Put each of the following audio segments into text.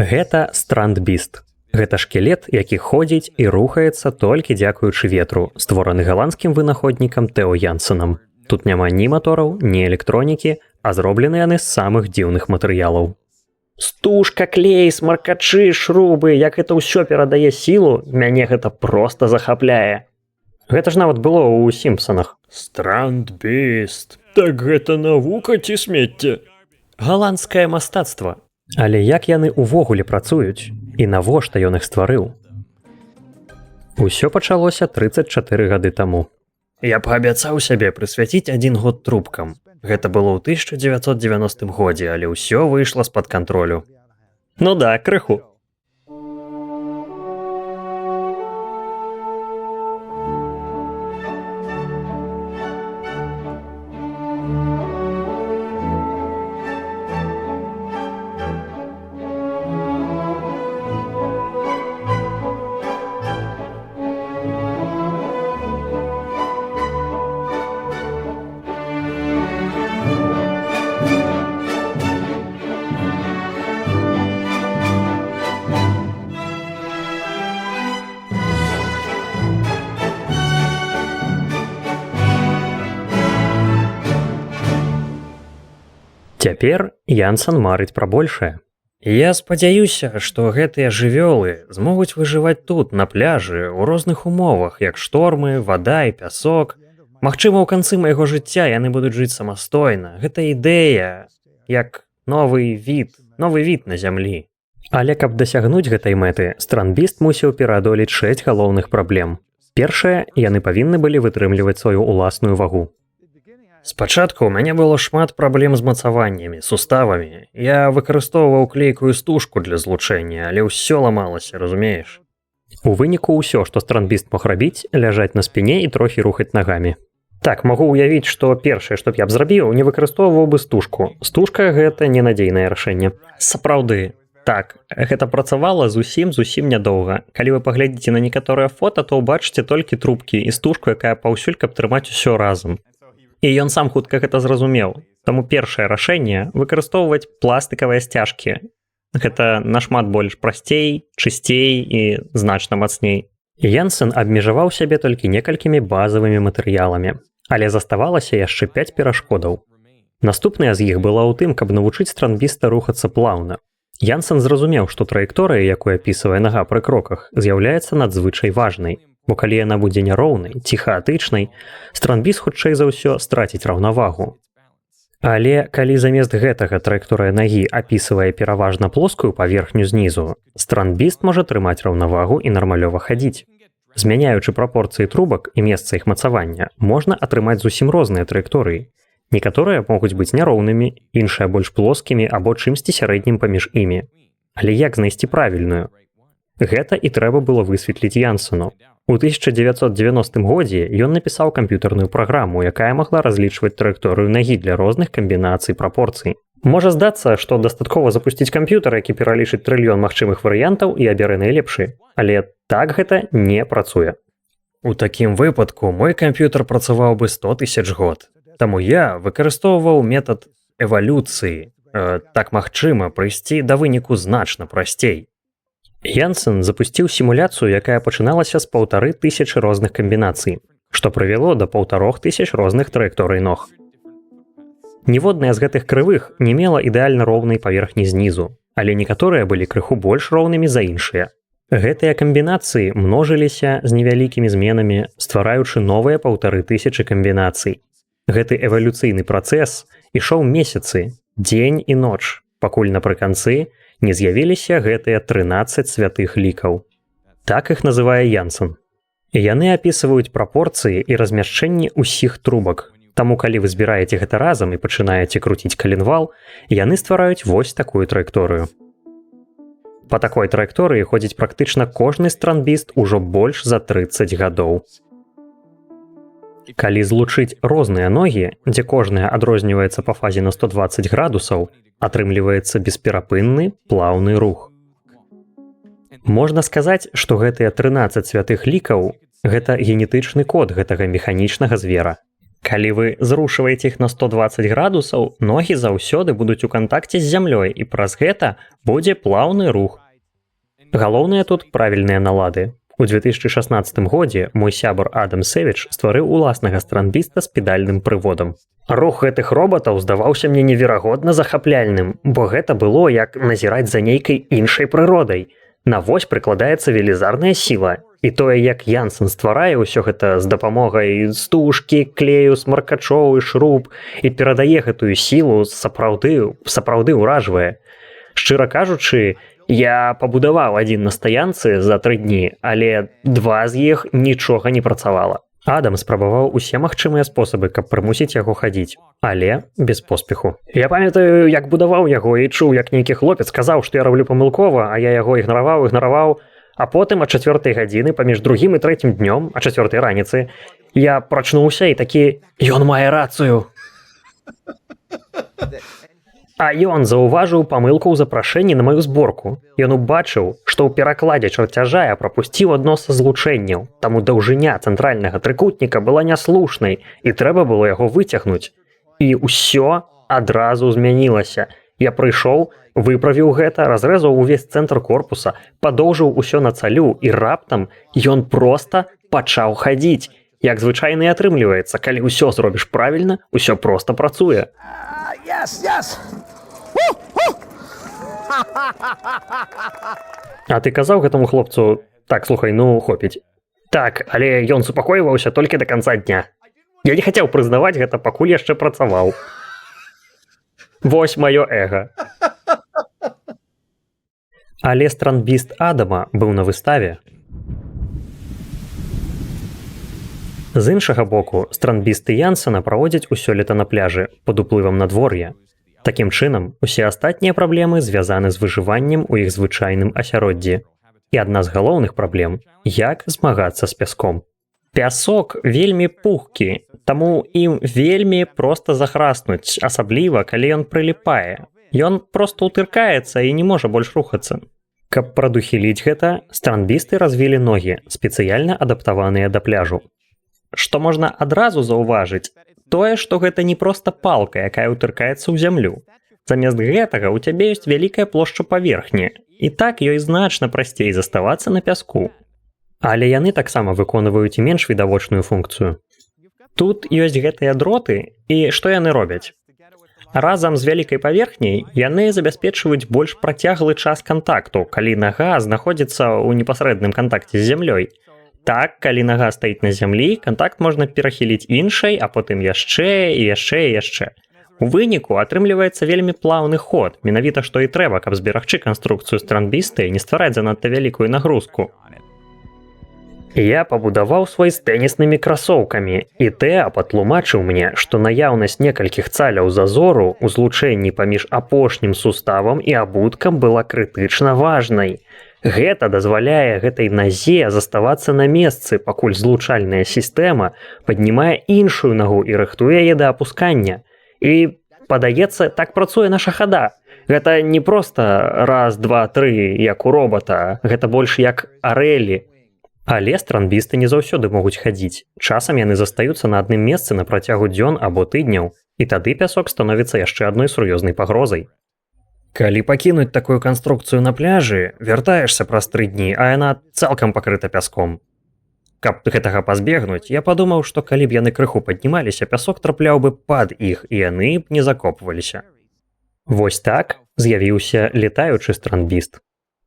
Гэта Strandbeest. Гэта шкелет, які ходзіць і рухаецца толькі дзякуючы ветру, створаны галандскім вынаходнікам Тэо Янсенам. Тут няма ні матораў, ні электронікі, а зроблены яны з самых дзіўных матэрыялаў. Стужка, клей, смаркачы, шрубы, як гэта ўсё перадае сілу, мяне гэта проста захапляе. Гэта ж нават было ў Сімпсанах. Strandbeest. Так гэта навука ці смецце? Галандскае мастацтва. Але як яны ўвогуле працуюць? І навошта ён іх стварыў? Усё пачалося 34 гады таму. Я паабяцаў сябе прысвяціць 1 год трубкам. Гэта было ў 1990 годзе, але ўсё выйшла з-пад кантролю. Ну да, крыху. Цяпер Янсен марыць пра большае. Я спадзяюся, што гэтыя жывёлы змогуць выжываць тут, на пляжы, у розных умовах, як штормы, вада і пясок. Магчыма, ў канцы майго жыцця яны будуць жыць самастойна. Гэта ідэя, як новы від на зямлі. Але каб дасягнуць гэтай мэты, Strandbeest мусіў пераадолець 6 галоўных праблем. Першае, яны павінны былі вытрымліваць сваю ўласную вагу. Спачатку ў мяне было шмат праблем з мацаваннямі, суставамі. Я выкарыстоўваў клейкую стужку для злучэння, але ўсё ламалася, разумееш? У выніку ўсё, што Strandbeest мог рабіць, ляжаць на спіне і трохі рухаць нагамі. Так, магу ўявіць, што першае, што б я б зрабіў, не выкарыстоўваў бы стужку. Стужка – гэта ненадзейнае рашэнне. Сапраўды. Так, гэта працавала зусім нядоўга. Калі вы паглядзіце на некаторыя фота, то ўбачыце толькі трубкі і стужку, якая паўсюль, каб трымаць усё разам. І ён сам хутка гэта зразумеў. Таму першае рашэнне – выкарыстоўваць пластыкавыя сцяжкі. Гэта нашмат больш прасцей, чысцей і значна мацней. Янсен абмежаваў сябе толькі некалькімі базавымі матэрыяламі. Але заставалася яшчэ 5 перашкодаў. Наступная з іх была ў тым, каб навучыць Strandbeesta рухацца плаўна. Янсен зразумеў, што траекторыя, якую апісвае нага пры кроках, з'яўляецца надзвычай важнай. Бо калі яна будзе няроўнай ці хаатычнай, Strandbeest хутчэй за ўсё страціць раўнавагу. Але калі замест гэтага траекторыя нагі апісвае пераважна плоскую паверхню знізу, Strandbeest можа трымаць раўнавагу і нармалёва хадзіць. Змяняючы прапорцыі трубак і месца іх мацавання, можна атрымаць зусім розныя траекторыі. Некаторыя могуць быць няроўнымі, іншыя больш плоскімі або чымсьці сярэднім паміж імі. Але як знайсці правільную? Гэта і трэба было высветліць Янсену. У 1990 годзе ён напісаў камп'ютарную праграму, якая магла разлічваць траекторыю нагі для розных камбінацый прапорцый. Можа здацца, што дастаткова запусціць камп'ютар, які пералічыць трыльён магчымых варыянтаў і абярэ найлепшы. Але так гэта не працуе. У такім выпадку мой камп'ютар працаваў бы 100 000 год. Таму я выкарыстоўваў метад эвалюцыі. Так магчыма прыйсці да выніку значна прасцей. Янсен запусціў сімуляцыю, якая пачыналася з 1500 розных камбінацый, што прывяло да 1500 розных траекторый ног. Ніводная з гэтых крывых не мела ідэальна роўнай паверхні знізу, але некаторыя былі крыху больш роўнымі за іншыя. Гэтыя камбінацыі множыліся з невялікімі зменамі, ствараючы новыя 1500 камбінацый. Гэты эвалюцыйны працэс ішоў месяцы, дзень і ноч, пакуль напрыканцы не з'явіліся гэтыя 13 святых лікаў. Так іх называе Янсен. Яны апісваюць прапорцыі і размяшчэнні ўсіх трубак. Таму, калі вы збіраеце гэта разам і пачынаеце круціць каленвал, яны ствараюць вось такую траекторыю. Па такой траекторыі ходзіць практычна кожны Strandbeest ужо больш за 30 гадоў. Калі злучыць розныя ногі, дзе кожная адрозніваецца па фазе на 120 градусаў, атрымліваецца бесперапынны плаўны рух. Можна сказаць, што гэтыя 13 святых лікаў – гэта генетычны код гэтага механічнага звера. Калі вы зрушваеце іх на 120 градусаў, ногі заўсёды будуць у кантакце з зямлёй, і праз гэта будзе плаўны рух. Галоўнае тут правільныя налады. У 2016 годзе мой сябар Адам Сэвідж стварыў уласнага странбіста з педальным прыводам. Рух гэтых робатаў здаваўся мне неверагодна захапляльным, бо гэта было як назіраць за нейкай іншай прыродай. На вось прыкладаецца велізарная сіла. І тое, як Янсен стварае ўсё гэта з дапамогай стужкі, клею, смаркачоў і шруб і перадае гэтую сілу, сапраўды ўражвае. Шчыра кажучы, я пабудаваў адзін на стаянцы за 3 дні, але 2 з іх нічога не працавала. Адам спрабаваў усе магчымыя спосабы, каб прымусіць яго хадзіць, але без поспеху. Я памятаю, як будаваў яго і чуў, як нейкі хлопец сказаў, што я раблю памылкова, а я яго ігнараваў, а потым о 4 гадзіны паміж другім і трэцім днём, о 4 раніцы, я прачнуўся і такі: «Ён мае рацыю!» А ён заўважыў памылку ў запрашэнні на маю зборку. Ён убачыў, што ў перакладзе чарцяжа я прапусціў адно са злучэнняў, таму даўжыня цэнтральнага трыкутніка была няслушнай, і трэба было яго выцягнуць. І ўсё адразу змянілася. Я прыйшоў, выправіў гэта, разрэзаў увесь цэнтр корпуса, падоўжыў усё на цалю, і раптам ён проста пачаў хадзіць. Як звычайна і атрымліваецца, калі ўсё зробіш правільна, усё проста працуе. А ты казаў гэтаму хлопцу: «Так, слухай, ну, хопіць». Так, але ён супакойваўся толькі да канца дня. Я не хацеў прызнаваць гэта, пакуль яшчэ працаваў. Вось маё эга. Але странбіст Адама быў на выставе. З іншага боку, странбісты Янсена праводзяць усё лета на пляжы пад уплывам надвор'я. Такім чынам, усе астатнія праблемы звязаны з выжываннем у іх звычайным асяроддзі. І адна з галоўных праблем – як змагацца з пяском. Пясок вельмі пухкі, таму ім вельмі проста захраснуць, асабліва, калі ён прыліпае. Ён проста ўтыркаецца і не можа больш рухацца. Каб прадухіліць гэта, странбісты развілі ногі, спецыяльна адаптаваныя да пляжу. Што можна адразу заўважыць, тое, што гэта не проста палка, якая ўтыркаецца ў зямлю. Замест гэтага ў цябе ёсць вялікая плошча паверхні, і так ёй значна прасцей заставацца на пяску. Але яны таксама выконваюць і менш відавочную функцыю. Тут ёсць гэтыя дроты, і што яны робяць? Разам з вялікай паверхняй яны забяспечваюць больш працяглы час кантакту, калі нага знаходзіцца ў непасрэдным кантакце з зямлёй. Так, калі нага стаіць на зямлі, кантакт можна перахіліць іншай, а потым яшчэ і яшчэ і яшчэ. У выніку атрымліваецца вельмі плаўны ход, менавіта што і трэба, каб зберагчы канструкцыю странбіста і не ствараць занадта вялікую нагрузку. Я пабудаваў свой з тэніснымі красоўкамі, і Тэа патлумачыў мне, што наяўнасць некалькіх цаляў зазору ў злучэнні паміж апошнім суставам і абуткам была крытычна важнай. Гэта дазваляе гэтай назе заставацца на месцы, пакуль злучальная сістэма паднімае іншую нагу і рыхтуе яе да апускання. І, падаецца, так працуе наша хада. Гэта не проста раз, два, тры, як у робата, гэта больш як арэлі. Але странбісты не заўсёды могуць хадзіць. Часам яны застаюцца на адным месцы на працягу дзён або тыдняў, і тады пясок становіцца яшчэ адной сур'ёзнай пагрозай. Калі пакінуць такую канструкцыю на пляжы, вяртаешся праз 3 дні, а яна цалкам пакрыта пяском. Каб гэтага пазбегнуць, я падумаў, што калі б яны крыху паднімаліся, пясок трапляў бы пад іх, і яны б не закопваліся. Вось так з'явіўся летаючы странбіст.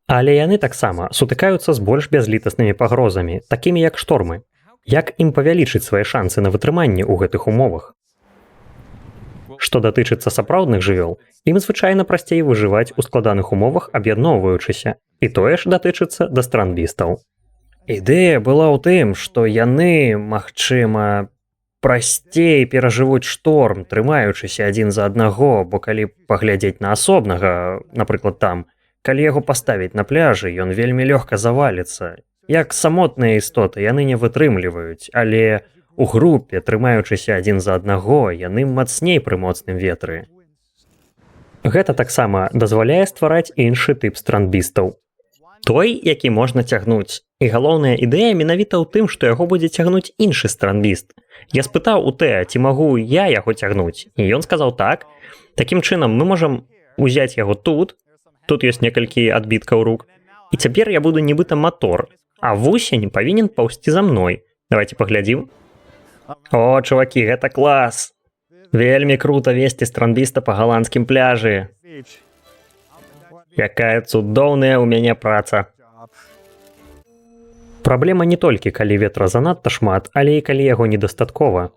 Але яны таксама сутыкаюцца з больш бязлітаснымі пагрозамі, такімі як штормы. Як ім павялічыць свае шансы на вытрыманне ў гэтых умовах? Што датычыцца сапраўдных жывёл, ім звычайна прасцей выжываць у складаных умовах, аб'ядноўваючыся, і тое ж датычыцца да странбістаў. Ідэя была ў тым, што яны, магчыма, прасцей перажывуць шторм, трымаючыся адзін за аднаго, бо калі паглядзець на асобнага, напрыклад там, калі яго паставіць на пляжы, ён вельмі лёгка заваліцца. Як самотныя істоты яны не вытрымліваюць, але у групе, трымаючыся адзін за аднаго, яны мацней пры моцным ветры. Гэта таксама дазваляе ствараць іншы тып странбістаў. Той, які можна цягнуць, І галоўная ідэя менавіта ў тым, што яго будзе цягнуць іншы странбіст. Я спытаў у Тэа, ці магу я яго цягнуць, і ён сказаў так. Такім чынам мы можам узяць яго тут ёсць некалькі адбіткаў рук, і цяпер я буду нібыта матор, а вусень павінен паўсці за мной. Давайте паглядзім. О, чувакі, гэта клас! Вельмі крута весці странбіста па галандскім пляжы. Якая цудоўная ў мяне праца. Праблема не толькі, калі ветра занадта шмат, але і калі яго недастаткова.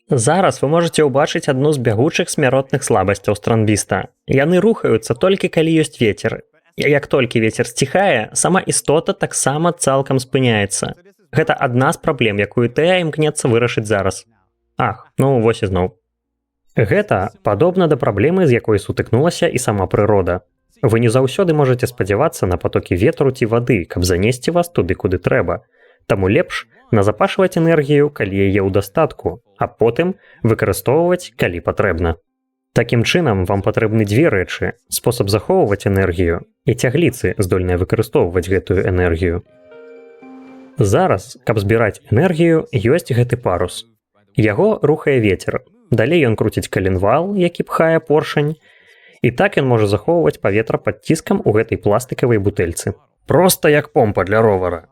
Зараз вы можаце ўбачыць адну з бягучых смяротных слабасцяў странбіста. Яны рухаюцца толькі калі ёсць вецер. Як толькі вецер сціхае, сама істота таксама цалкам спыняецца. Гэта адна з праблем, якую Тэа імкнецца вырашыць зараз. Ах, ну вось ізноў. Гэта падобна да праблемы, з якой сутыкнулася і сама прырода. Вы не заўсёды можаце спадзявацца на патокі ветру ці вады, каб занесці вас туды, куды трэба. Таму лепш назапашваць энергію, калі яе ў дастатку, а потым выкарыстоўваць, калі патрэбна. Такім чынам, вам патрэбны дзве рэчы: спосаб захоўваць энергію і цягліцы, здольныя выкарыстоўваць гэтую энергію. Зараз, каб збіраць энергію, ёсць гэты парус. Яго рухае вецер. Далей ён круціць каленвал, які пхае поршань, і так ён можа захоўваць паветра пад ціскам у гэтай пластыкавай бутэльцы. Проста як помпа для ровара.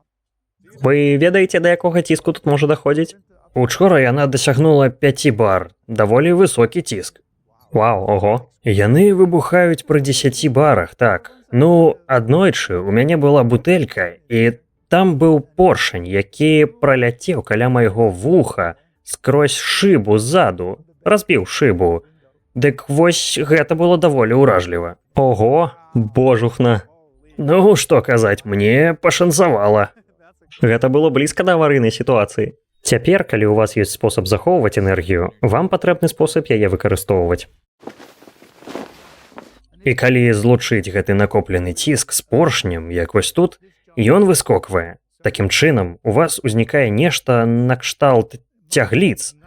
Вы ведаеце, да якога ціску тут можа даходзіць? Учора яна дасягнула 5 бар, даволі высокі ціск. Вау, ого. Яны выбухаюць пры 10 барах, так. Ну, аднойчы у мяне была бутэлька, і там быў поршань, які праляцеў каля майго вуха скрозь шыбу ззаду, разбіў шыбу. Дык вось гэта было даволі ўражліва. Ого, божухна. Ну, што казаць, мне пашанцавала. Гэта было блізка да аварыйнай сітуацыі. Цяпер, калі ў вас ёсць спосаб захоўваць энергію, вам патрэбны спосаб яе выкарыстоўваць. І калі злучыць гэты накоплены ціск з поршнем, як вось тут, ён выскоквае. Такім чынам, у вас узнікае нешта накшталт цягліц.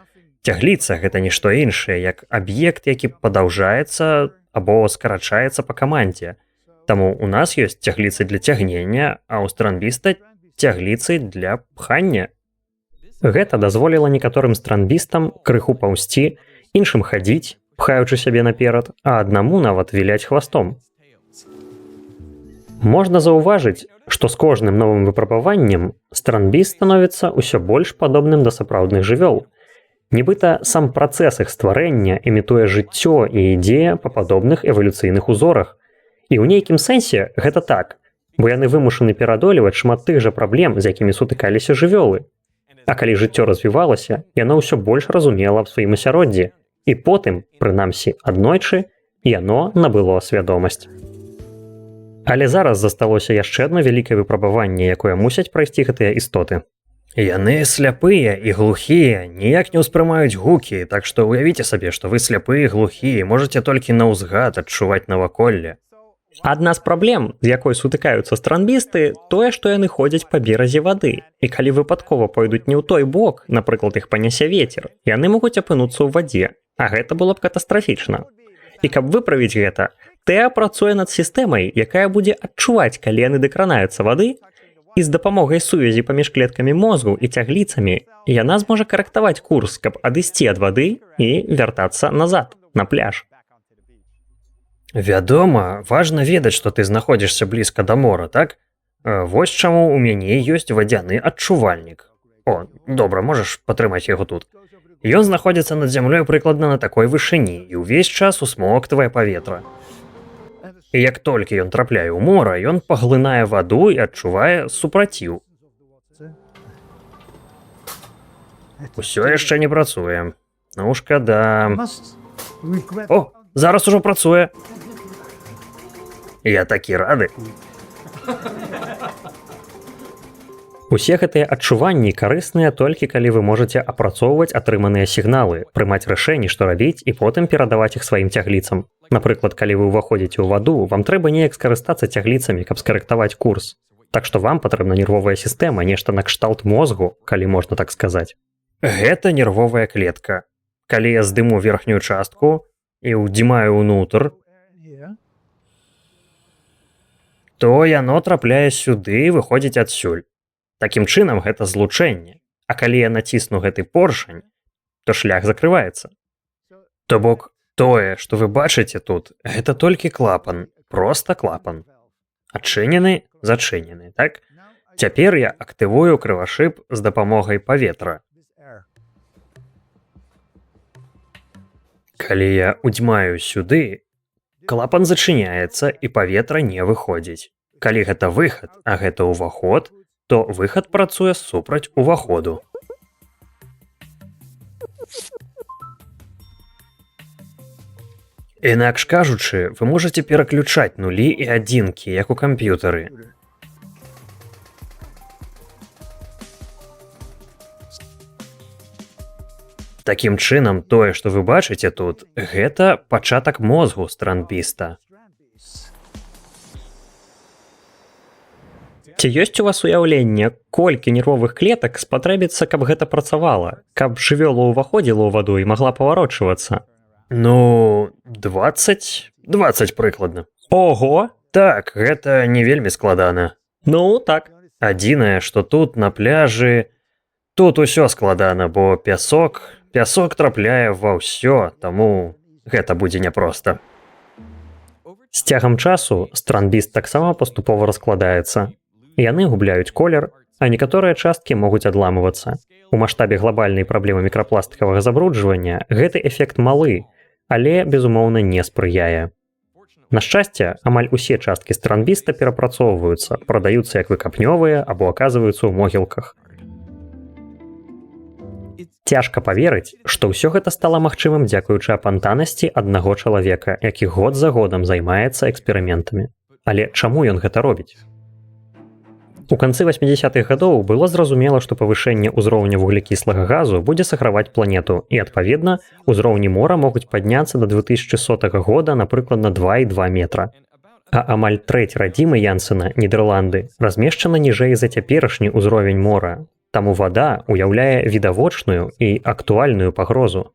Цягліца – гэта нішто іншае, як аб'ект, які падаўжаецца або скарачаецца па камандзе. Таму у нас ёсць цягліцы для цягнення, а ў странбіста цягліцы для пхання. Гэта дазволіла некаторым странбістам крыху паўсці, іншым хадзіць, пхаючы сябе наперад, а аднаму нават віляць хвастом. Можна заўважыць, што з кожным новым выпрабаваннем странбіст становіцца ўсё больш падобным да сапраўдных жывёл. Нібыта сам працэс іх стварэння імітуе жыццё і ідзе па падобных эвалюцыйных узорах. І ў нейкім сэнсе гэта так, бо яны вымушаны перадолеваць шмат тых жа праблем, з якімі сутыкаліся жывёлы. А калі жыццё развівалася, яно ўсё больш разумела аб сваім асяроддзі, і потым, прынамсі аднойчы, яно набыло свядомасць. Але зараз засталося яшчэ адно вялікае выпрабаванне, якое мусяць прайсці гэтыя істоты. Яны сляпыя і глухія, ніяк не ўспрымаюць гукі, так што уявіце сабе, што вы сляпы і глухія, можаце толькі наўзгад адчуваць наваколле. Адна з праблем, з якой сутыкаюцца странбісты, тое, што яны ходзяць па беразе вады. І калі выпадкова пойдуць не ў той бок, напрыклад, іх панясе вецер, яны могуць апынуцца ў вадзе, а гэта было б катастрафічна. І каб выправіць гэта, Тэа працуе над сістэмай, якая будзе адчуваць, калі яны дакранаюцца вады, і з дапамогай сувязі паміж клеткамі мозгу і цягліцамі яна зможа карэктаваць курс, каб адысці ад вады і вяртацца назад, на пляж. Вядома, важна ведаць, што ты знаходзішся блізка да мора, так? Вось чаму ў мяне ёсць вадзяны адчувальнік. О, добра, можаш патрымаць яго тут. Ён знаходзіцца над зямлёй прыкладна на такой вышыні і ўвесь час усмоктвае паветра. І як толькі ён трапляе ў мора, ён паглынае ваду і адчувае супраціў. Усё яшчэ не працуе. Ну, шкада. О, зараз ужо працуе. Я такі рады. Усе гэтыя адчуванні карысныя толькі калі вы можаце апрацоўваць атрыманыя сігналы, прымаць рашэнні, што рабіць, і потым перадаваць іх сваім цягліцам. Напрыклад, калі вы ўваходзіце ў ваду, вам трэба неяк скарыстацца цягліцамі, каб скарэктаваць курс. Так што вам патрэбна нервовая сістэма, нешта накшталт мозгу, калі можна так сказаць. Гэта нервовая клетка. Калі я здыму верхнюю частку і ўдзімаю ўнутр, то яно трапляе сюды і выходзіць адсюль. Такім чынам гэта злучэнне. А калі я націсну гэты поршань, то шлях закрываецца. То бок, тое, што вы бачыце тут, гэта толькі клапан, проста клапан. Адчынены, зачынены, так? Цяпер я актывую крывашып з дапамогай паветра. Калі я удзьмаю сюды, клапан зачыняецца і паветра не выходзіць. Калі гэта выхад, а гэта ўваход, то выхад працуе супраць уваходу. Інакш кажучы, вы можаце пераключаць нулі і адзінкі, як у камп'ютары. Такім чынам, тое, што вы бачыце тут, гэта пачатак мозгу странбіста. Ці ёсць у вас уяўленне, колькі нервовых клетак спатрэбіцца, каб гэта працавала, каб жывёла ўваходзіла ў ваду і магла паварочвацца? Ну, 20 прыкладна. Ого! Так, гэта не вельмі складана. Ну, так. Адзінае, што тут на пляжы, тут усё складана, бо пясок трапляе ва ўсё, таму гэта будзе няпроста. З цягам часу странбіст таксама паступова раскладаецца. Яны губляюць колер, а некаторыя часткі могуць адламывацца. У маштабе глобальнай праблемы мікрапластыкавага забруджвання гэты эфект малы, але, безумоўна, не спрыяе. На шчасце, амаль усе часткі странбіста перапрацоўваюцца, прадаюцца як выкапнёвыя або аказваюцца ў могілках. Цяжка паверыць, што ўсё гэта стала магчымым дзякуючы апантанасці аднаго чалавека, які год за годам займаецца эксперыментамі. Але чаму ён гэта робіць? У канцы 80-х гадоў было зразумела, што павышэнне ўзроўня вуглекіслага газу будзе саграваць планету, і, адпаведна, узроўні мора могуць падняцца да 2100 года, напрыклад, на 2,2 метра. А амаль трэць радзімы Янсена, Нідерланды, размешчана ніжэй за цяперашні ўзровень мора. Таму вада ўяўляе відавочную і актуальную пагрозу.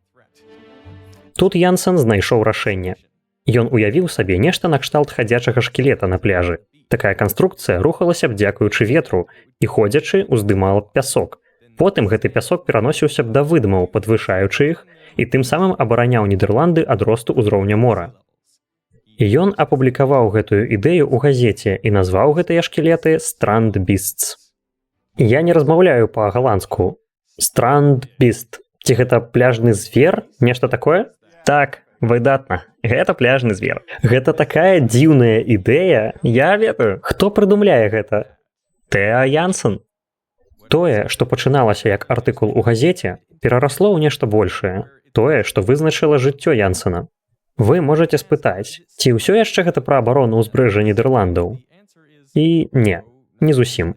Тут Янсен знайшоў рашэнне. Ён уявіў сабе нешта накшталт хадзячага шкілета на пляжы. Такая канструкцыя рухалася б дзякуючы ветру і, ходзячы, уздымала б пясок. Потым гэты пясок пераносіўся б да выдмаў, падвышаючы іх, і тым самым абараняў Нідерланды ад росту ўзроўня мора. І ён апублікаваў гэтую ідэю ў газеце і назваў гэтыя шкілеты «Strandbeasts». Я не размаўляю па-галандску. «Strandbeast». Ці гэта пляжны звер? Нешта такое? Так. Выдатна. Гэта пляжны звер. Гэта такая дзіўная ідэя. Я ведаю. Хто прыдумляе гэта? Тэа Янсен. Тое, што пачыналася як артыкул у газеце, перарасло ў нешта большае. Тое, што вызначыла жыццё Янсена. Вы можаце спытаць, ці ўсё яшчэ гэта пра абарону ўзбрэжжа Нідерландаў? І не зусім.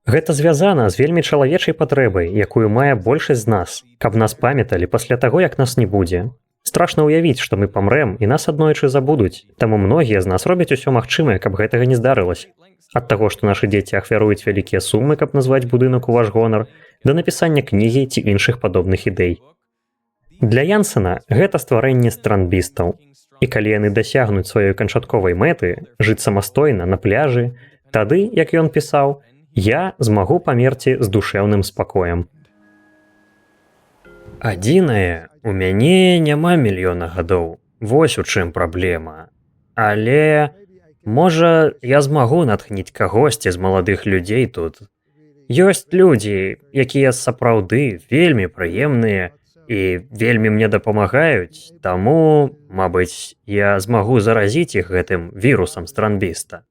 Гэта звязана з вельмі чалавечай патрэбай, якую мае большасць з нас, каб нас памяталі пасля таго, як нас не будзе. Страшна ўявіць, што мы памрэм і нас аднойчы забудуць, таму многія з нас робяць усё магчымае, каб гэтага не здарылася. Ад таго, што нашы дзеці ахвяруюць вялікія сумы, каб назваць будынак у ваш гонар, да напісання кнігі ці іншых падобных ідэй. Для Янсена гэта стварэнне странбістаў. І калі яны дасягнуць сваёй канчатковай мэты, жыць самастойна на пляжы, тады, як ён пісаў, я змагу памерці з душэўным спакоем. Адзінае, у мяне няма мільёна гадоў. Вось у чым праблема. Але, можа, я змагу натхніць кагосьці з маладых людзей тут. Ёсць людзі, якія сапраўды вельмі прыемныя і вельмі мне дапамагаюць, таму, мабыць, я змагу заразіць іх гэтым вірусам странбіста.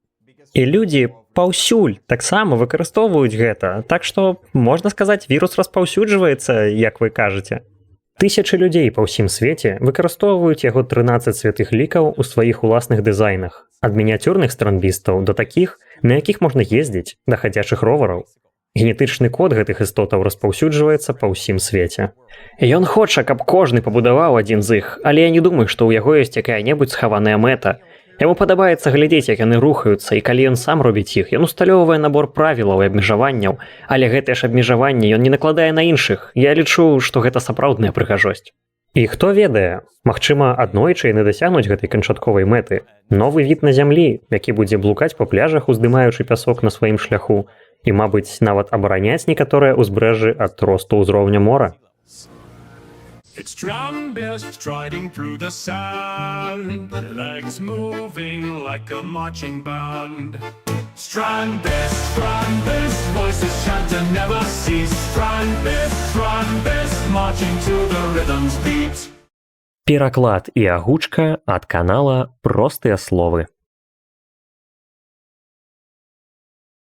І людзі паўсюль таксама выкарыстоўваюць гэта, так што, можна сказаць, вірус распаўсюджваецца, як вы кажаце. Тысячы людзей па ўсім свеце выкарыстоўваюць яго 13 святых лікаў у сваіх уласных дызайнах, ад мініатюрных странбістаў да такіх, на якіх можна ездзіць, да хадзячых ровараў. Генетычны код гэтых істотаў распаўсюджваецца па ўсім свеце. Ён хоча, каб кожны пабудаваў адзін з іх, але я не думаю, што ў яго ёсць якая-небудзь схаваная мэта. Яму падабаецца глядзець, як яны рухаюцца, і калі ён сам робіць іх, ён усталёўвае набор правілаў і абмежаванняў, але гэтыя ж абмежаванні ён не накладае на іншых. Я лічу, што гэта сапраўдная прыгажосць. І хто ведае, магчыма, аднойчы яны дасягнуць гэтай канчатковай мэты. Новы від на зямлі, які будзе блукаць па пляжах, уздымаючы пясок на сваім шляху, І, мабыць, нават абараняць некаторыя ўзбрэжжы ад росту ўзроўня мора. It's Strandbest striding through the sand, legs moving like a marching band. Strandbest, voices chant and never cease. Strandbest, marching to the rhythm's beat. Пераклад і агучка ад канала «Простыя словы».